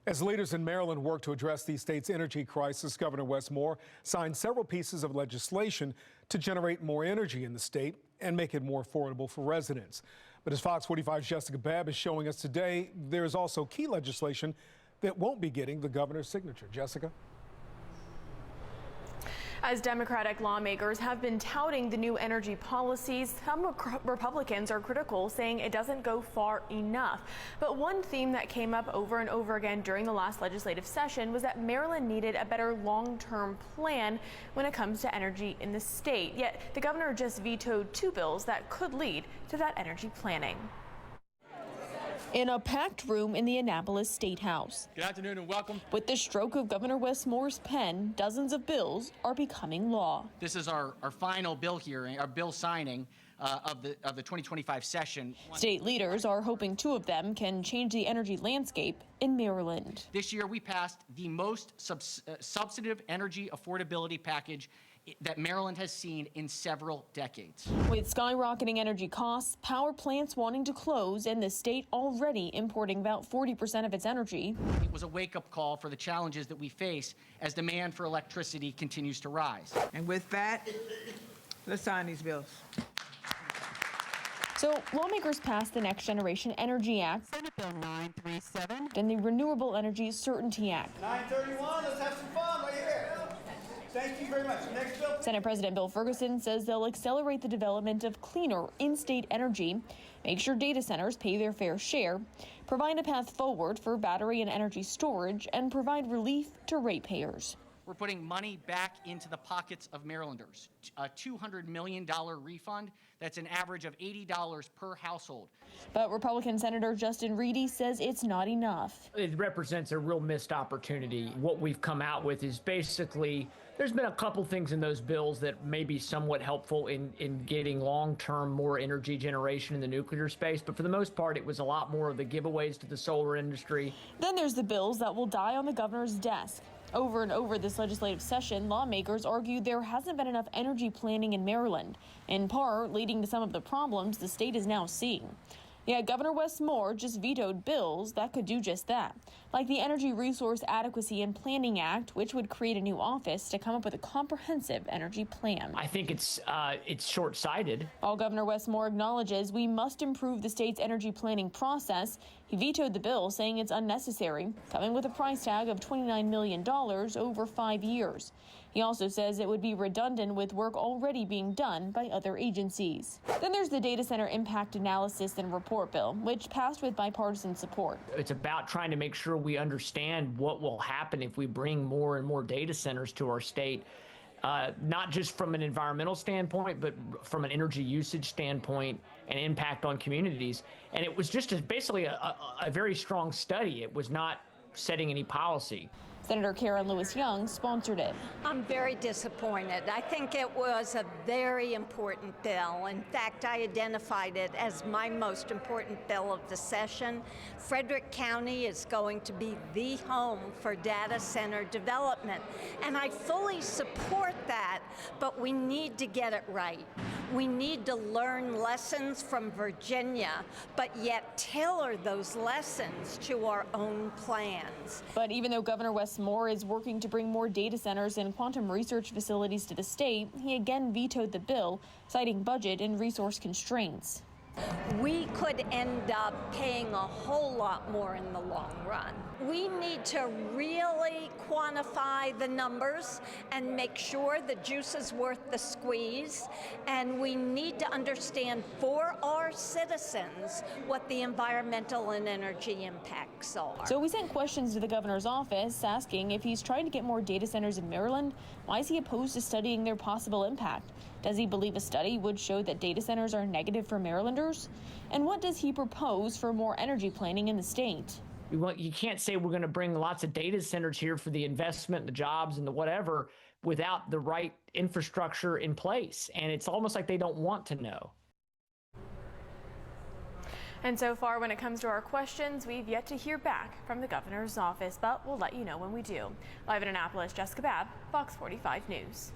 As leaders in Maryland work to address the state's energy crisis, Governor Wes Moore signed several pieces of legislation to generate more energy in the state and make it more affordable for residents. But as Fox 45's Jessica Babb is showing us today, there is also key legislation that won't be getting the governor's signature. Jessica? As Democratic lawmakers have been touting the new energy policies, some Republicans are critical, saying it doesn't go far enough. But one theme that came up over and over again during the last legislative session was that Maryland needed a better long-term plan when it comes to energy in the state. Yet the governor just vetoed two bills that could lead to that energy planning. In a packed room in the Annapolis State House. Good afternoon and welcome. With the stroke of Governor Wes Moore's pen, dozens of bills are becoming law. This is our final bill hearing, our bill signing of the 2025 session. State leaders are hoping two of them can change the energy landscape in Maryland. This year we passed the most substantive energy affordability package that Maryland has seen in several decades. With skyrocketing energy costs, power plants wanting to close, and the state already importing about 40% of its energy. It was a wake-up call for the challenges that we face as demand for electricity continues to rise. And with that, let's sign these bills. So lawmakers passed the Next Generation Energy Act, Senate Bill 937, and the Renewable Energy Certainty Act. 931, let's have some fun right here. Thank you very much. Next bill. Senate President Bill Ferguson says they'll accelerate the development of cleaner in-state energy, make sure data centers pay their fair share, provide a path forward for battery and energy storage, and provide relief to ratepayers. We're putting money back into the pockets of Marylanders. A $200 million refund. That's an average of $80 per household. But Republican Senator Justin Reedy says it's not enough. It represents a real missed opportunity. What we've come out with is basically, there's been a couple things in those bills that may be somewhat helpful in getting long-term more energy generation in the nuclear space. But for the most part, it was a lot more of the giveaways to the solar industry. Then there's the bills that will die on the governor's desk. Over and over this legislative session, lawmakers argued there hasn't been enough energy planning in Maryland, in part leading to some of the problems the state is now seeing. Yet Governor Wes Moore just vetoed bills that could do just that, like the Energy Resource Adequacy and Planning Act, which would create a new office to come up with a comprehensive energy plan. I think it's short-sighted. While Governor Wes Moore acknowledges we must improve the state's energy planning process, he vetoed the bill, saying it's unnecessary, coming with a price tag of $29 million over 5 years. He also says it would be redundant with work already being done by other agencies. Then there's the Data Center Impact Analysis and Report Bill, which passed with bipartisan support. It's about trying to make sure we understand what will happen if we bring more and more data centers to our state, not just from an environmental standpoint, but from an energy usage standpoint and impact on communities. And it was just basically a very strong study. It was not setting any policy. Senator Karen Lewis Young sponsored it. I'm very disappointed. I think it was a very important bill. In fact, I identified it as my most important bill of the session. Frederick County is going to be the home for data center development, and I fully support that, but we need to get it right. We need to learn lessons from Virginia, but yet tailor those lessons to our own plans. But even though Governor Wes Moore is working to bring more data centers and quantum research facilities to the state, he again vetoed the bill, citing budget and resource constraints. We could end up paying a whole lot more in the long run. We need to really quantify the numbers and make sure the juice is worth the squeeze. And we need to understand for our citizens what the environmental and energy impacts are. So we sent questions to the governor's office asking if he's trying to get more data centers in Maryland. Why is he opposed to studying their possible impact? Does he believe a study would show that data centers are negative for Marylanders? And what does he propose for more energy planning in the state? You can't say we're going to bring lots of data centers here for the investment, the jobs, and the whatever without the right infrastructure in place. And it's almost like they don't want to know. And so far, when it comes to our questions, we've yet to hear back from the governor's office, but we'll let you know when we do. Live in Annapolis, Jessica Babb, Fox 45 News.